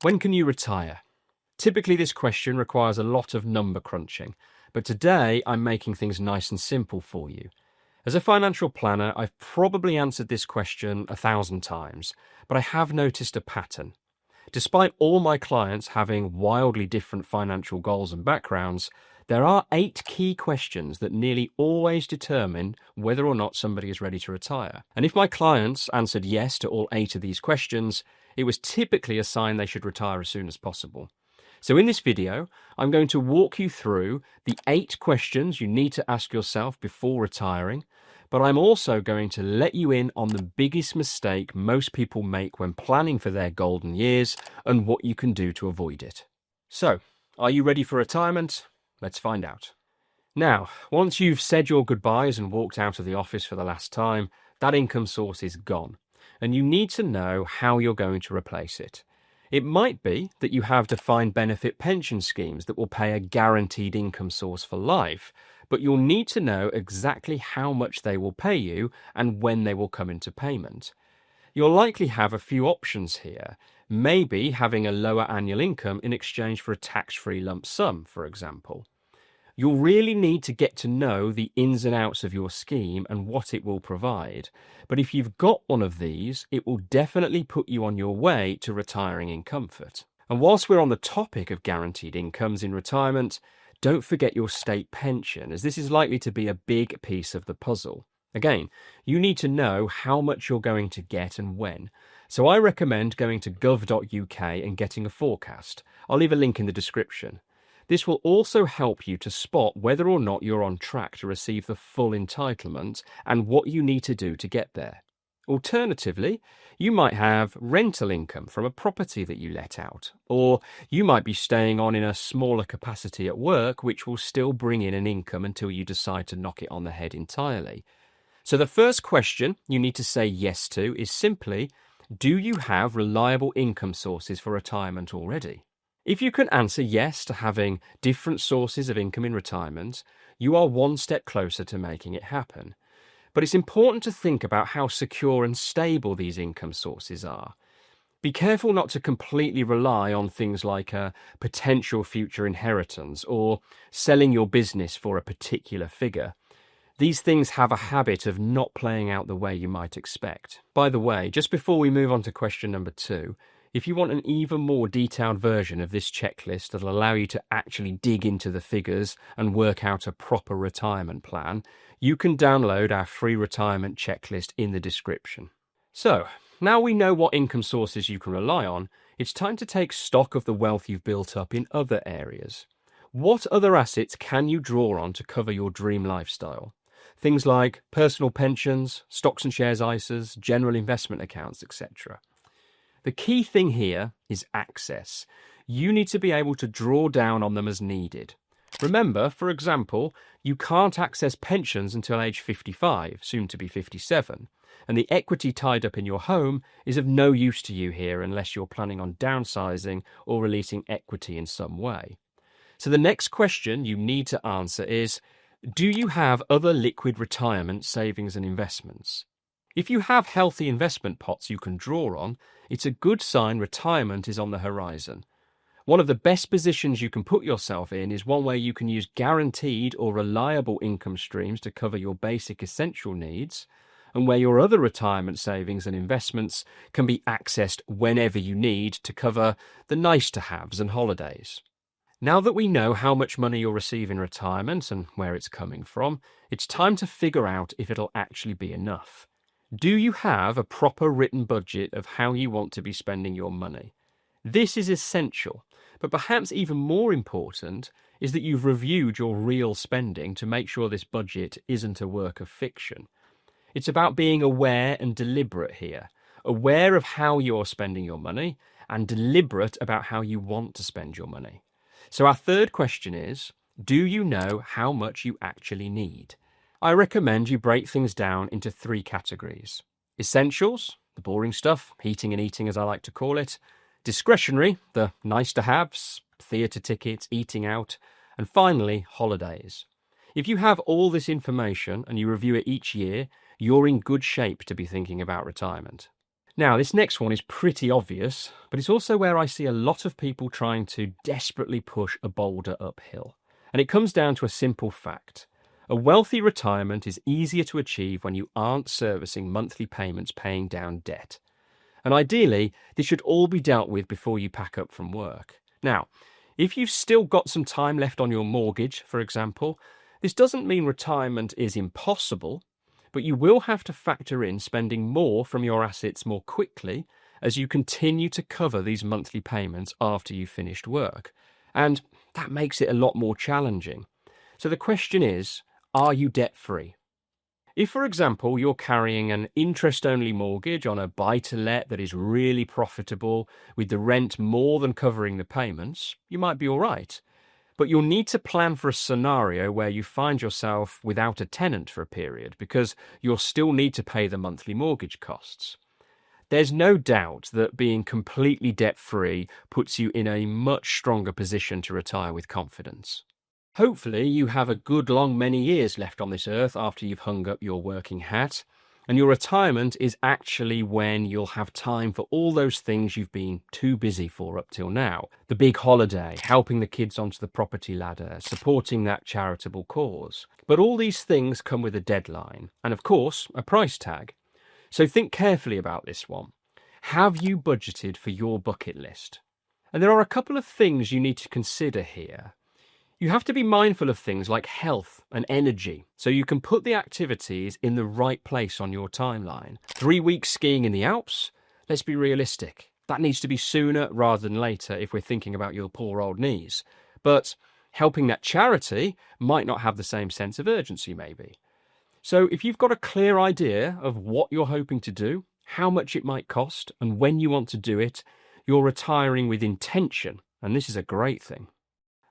When can you retire? Typically, this question requires a lot of number crunching, but today I'm making things nice and simple for you. As a financial planner, I've probably answered this question 1,000 times, but I have noticed a pattern. Despite all my clients having wildly different financial goals and backgrounds, there are 8 key questions that nearly always determine whether or not somebody is ready to retire. And if my clients answered yes to all 8 of these questions, it was typically a sign they should retire as soon as possible. So in this video, I'm going to walk you through the 8 questions you need to ask yourself before retiring, but I'm also going to let you in on the biggest mistake most people make when planning for their golden years and what you can do to avoid it. So, are you ready for retirement? Let's find out. Now, once you've said your goodbyes and walked out of the office for the last time, that income source is gone, and you need to know how you're going to replace it. It might be that you have defined benefit pension schemes that will pay a guaranteed income source for life, but you'll need to know exactly how much they will pay you and when they will come into payment. You'll likely have a few options here, maybe having a lower annual income in exchange for a tax-free lump sum, for example. You'll really need to get to know the ins and outs of your scheme and what it will provide. But if you've got one of these, it will definitely put you on your way to retiring in comfort. And whilst we're on the topic of guaranteed incomes in retirement, don't forget your state pension, as this is likely to be a big piece of the puzzle. Again, you need to know how much you're going to get and when. So I recommend going to gov.uk and getting a forecast. I'll leave a link in the description. This will also help you to spot whether or not you're on track to receive the full entitlement and what you need to do to get there. Alternatively, you might have rental income from a property that you let out, or you might be staying on in a smaller capacity at work, which will still bring in an income until you decide to knock it on the head entirely. So the first question you need to say yes to is simply, do you have reliable income sources for retirement already? If you can answer yes to having different sources of income in retirement, you are one step closer to making it happen. But it's important to think about how secure and stable these income sources are. Be careful not to completely rely on things like a potential future inheritance or selling your business for a particular figure. These things have a habit of not playing out the way you might expect. By the way, just before we move on to question number 2, if you want an even more detailed version of this checklist that'll allow you to actually dig into the figures and work out a proper retirement plan, you can download our free retirement checklist in the description. So, now we know what income sources you can rely on, it's time to take stock of the wealth you've built up in other areas. What other assets can you draw on to cover your dream lifestyle? Things like personal pensions, stocks and shares ISAs, general investment accounts, etc. The key thing here is access. You need to be able to draw down on them as needed. Remember, for example, you can't access pensions until age 55, soon to be 57, and the equity tied up in your home is of no use to you here unless you're planning on downsizing or releasing equity in some way. So the next question you need to answer is, do you have other liquid retirement savings and investments? If you have healthy investment pots you can draw on, it's a good sign retirement is on the horizon. One of the best positions you can put yourself in is one where you can use guaranteed or reliable income streams to cover your basic essential needs, and where your other retirement savings and investments can be accessed whenever you need to cover the nice-to-haves and holidays. Now that we know how much money you'll receive in retirement and where it's coming from, it's time to figure out if it'll actually be enough. Do you have a proper written budget of how you want to be spending your money? This is essential, but perhaps even more important is that you've reviewed your real spending to make sure this budget isn't a work of fiction. It's about being aware and deliberate here, aware of how you're spending your money and deliberate about how you want to spend your money. So our third question is, do you know how much you actually need? I recommend you break things down into 3 categories. Essentials, the boring stuff, heating and eating as I like to call it. Discretionary, the nice-to-haves, theatre tickets, eating out. And finally, holidays. If you have all this information and you review it each year, you're in good shape to be thinking about retirement. Now, this next one is pretty obvious, but it's also where I see a lot of people trying to desperately push a boulder uphill. And it comes down to a simple fact. A wealthy retirement is easier to achieve when you aren't servicing monthly payments paying down debt. And ideally, this should all be dealt with before you pack up from work. Now, if you've still got some time left on your mortgage, for example, this doesn't mean retirement is impossible, but you will have to factor in spending more from your assets more quickly as you continue to cover these monthly payments after you've finished work. And that makes it a lot more challenging. So the question is, are you debt-free? If, for example, you're carrying an interest-only mortgage on a buy-to-let that is really profitable, with the rent more than covering the payments, you might be all right. But you'll need to plan for a scenario where you find yourself without a tenant for a period because you'll still need to pay the monthly mortgage costs. There's no doubt that being completely debt-free puts you in a much stronger position to retire with confidence. Hopefully you have a good long many years left on this earth after you've hung up your working hat, and your retirement is actually when you'll have time for all those things you've been too busy for up till now. The big holiday, helping the kids onto the property ladder, supporting that charitable cause. But all these things come with a deadline, and of course, a price tag. So think carefully about this one. Have you budgeted for your bucket list? And there are a couple of things you need to consider here. You have to be mindful of things like health and energy, so you can put the activities in the right place on your timeline. 3 weeks skiing in the Alps? Let's be realistic. That needs to be sooner rather than later if we're thinking about your poor old knees. But helping that charity might not have the same sense of urgency, maybe. So if you've got a clear idea of what you're hoping to do, how much it might cost, and when you want to do it, you're retiring with intention, and this is a great thing.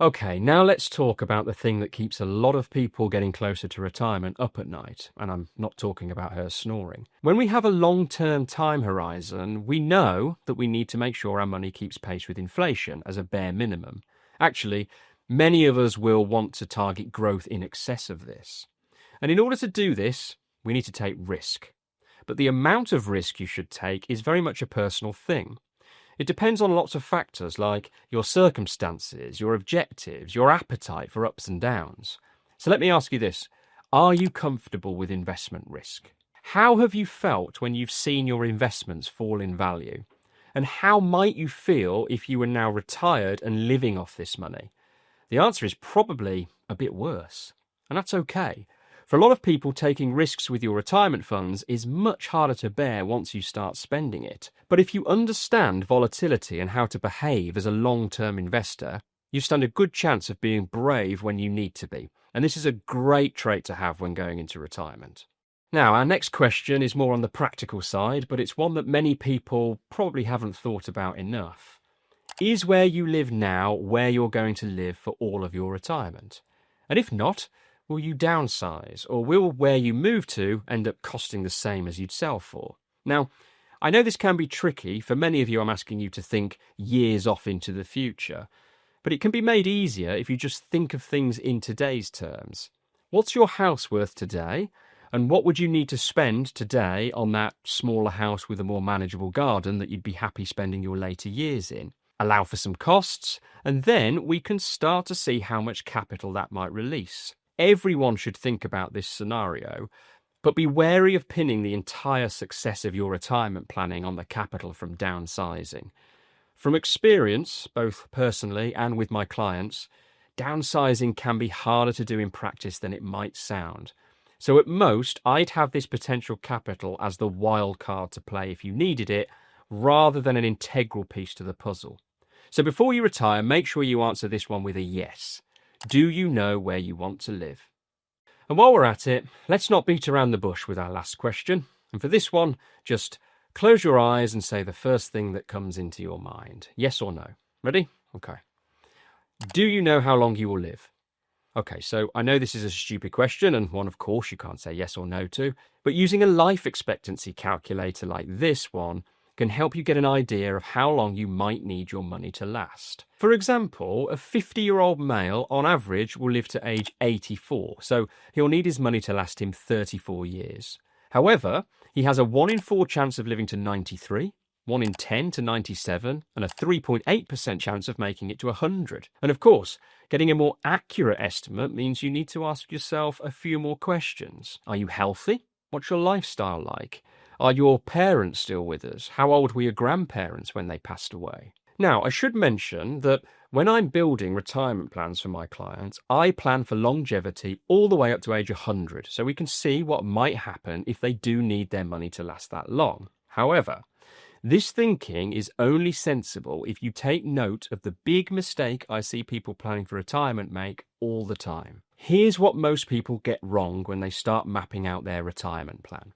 Okay, now let's talk about the thing that keeps a lot of people getting closer to retirement up at night, and I'm not talking about her snoring. When we have a long-term time horizon, we know that we need to make sure our money keeps pace with inflation as a bare minimum. Actually, many of us will want to target growth in excess of this. And in order to do this, we need to take risk. But the amount of risk you should take is very much a personal thing. It depends on lots of factors like your circumstances, your objectives, your appetite for ups and downs. So let me ask you this. Are you comfortable with investment risk? How have you felt when you've seen your investments fall in value? And how might you feel if you were now retired and living off this money? The answer is probably a bit worse. And that's okay. For a lot of people, taking risks with your retirement funds is much harder to bear once you start spending it. But if you understand volatility and how to behave as a long-term investor, you stand a good chance of being brave when you need to be. And this is a great trait to have when going into retirement. Now, our next question is more on the practical side, but it's one that many people probably haven't thought about enough. Is where you live now where you're going to live for all of your retirement? And if not, will you downsize, or will where you move to end up costing the same as you'd sell for? Now, I know this can be tricky. For many of you, I'm asking you to think years off into the future. But it can be made easier if you just think of things in today's terms. What's your house worth today? And what would you need to spend today on that smaller house with a more manageable garden that you'd be happy spending your later years in? Allow for some costs, and then we can start to see how much capital that might release. Everyone should think about this scenario, but be wary of pinning the entire success of your retirement planning on the capital from downsizing. From experience, both personally and with my clients, downsizing can be harder to do in practice than it might sound. So at most, I'd have this potential capital as the wild card to play if you needed it, rather than an integral piece to the puzzle. So before you retire, make sure you answer this one with a yes. Do you know where you want to live? And while we're at it, let's not beat around the bush with our last question. And for this one, just close your eyes and say the first thing that comes into your mind. Yes or no? Ready? Okay. Do you know how long you will live? Okay, so I know this is a stupid question and one of course you can't say yes or no to, but using a life expectancy calculator like this one can help you get an idea of how long you might need your money to last. For example, a 50-year-old male on average will live to age 84, so he'll need his money to last him 34 years. However, he has a 1 in 4 chance of living to 93, 1 in 10 to 97, and a 3.8% chance of making it to 100. And of course, getting a more accurate estimate means you need to ask yourself a few more questions. Are you healthy? What's your lifestyle like? Are your parents still with us? How old were your grandparents when they passed away? Now, I should mention that when I'm building retirement plans for my clients, I plan for longevity all the way up to age 100, so we can see what might happen if they do need their money to last that long. However, this thinking is only sensible if you take note of the big mistake I see people planning for retirement make all the time. Here's what most people get wrong when they start mapping out their retirement plan.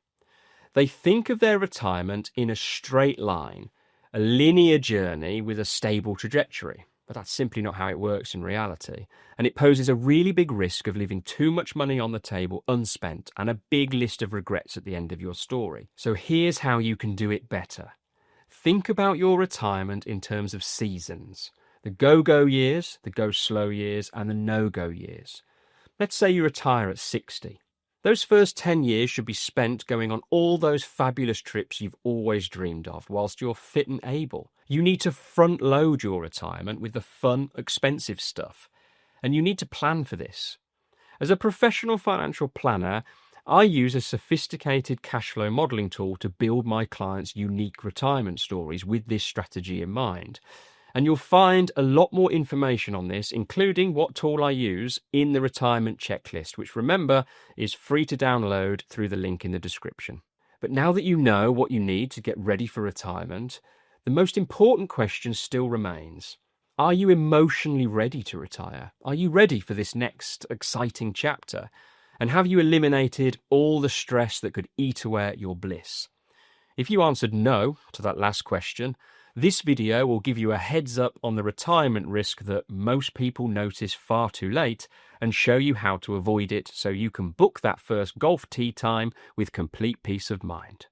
They think of their retirement in a straight line, a linear journey with a stable trajectory. But that's simply not how it works in reality. And it poses a really big risk of leaving too much money on the table unspent and a big list of regrets at the end of your story. So here's how you can do it better. Think about your retirement in terms of seasons. The go-go years, the go-slow years, and the no-go years. Let's say you retire at 60. Those first 10 years should be spent going on all those fabulous trips you've always dreamed of whilst you're fit and able. You need to front load your retirement with the fun, expensive stuff. And you need to plan for this. As a professional financial planner, I use a sophisticated cash flow modelling tool to build my clients' unique retirement stories with this strategy in mind. And you'll find a lot more information on this, including what tool I use, in the retirement checklist, which, remember, is free to download through the link in the description. But now that you know what you need to get ready for retirement, the most important question still remains. Are you emotionally ready to retire? Are you ready for this next exciting chapter? And have you eliminated all the stress that could eat away at your bliss? If you answered no to that last question, this video will give you a heads up on the retirement risk that most people notice far too late and show you how to avoid it so you can book that first golf tee time with complete peace of mind.